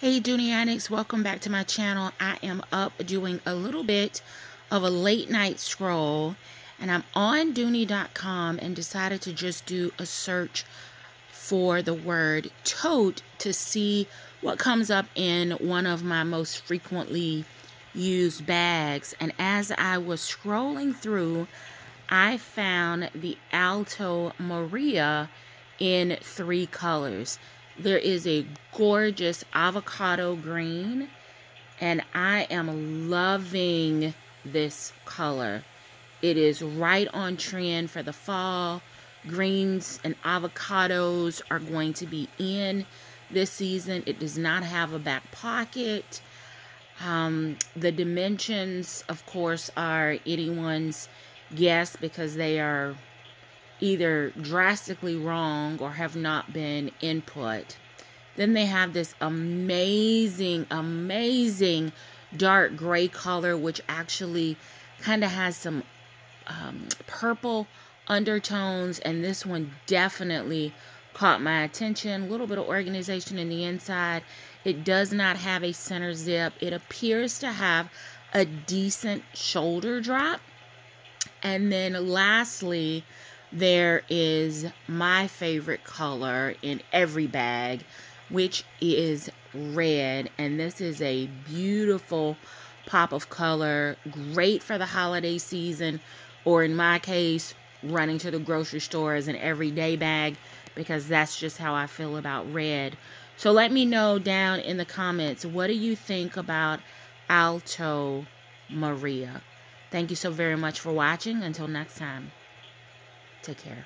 Hey Dooney welcome back to my channel. I am up doing a little bit of a late night scroll, and I'm on Dooney.com and decided to just do a search for the word tote to see what comes up in one of my most frequently used bags. And as I was scrolling through, I found the Alto Maria in 3 colors. There is a gorgeous avocado green, and I am loving this color. It is right on trend for the fall. Greens and avocados are going to be in this season. It does not have a back pocket. The dimensions, of course, are anyone's guess because they are either drastically wrong or have not been input. Then they have this amazing dark gray color, which actually kind of has some purple undertones, and this one definitely caught my attention. A little bit of organization in the inside. It does not have a center zip. It appears to have a decent shoulder drop. And then lastly, there is my favorite color in every bag, which is red. And this is a beautiful pop of color, great for the holiday season, or in my case, running to the grocery store as an everyday bag, because that's just how I feel about red. So let me know down in the comments, what do you think about Alto Maria? Thank you so very much for watching. Until next time, take care.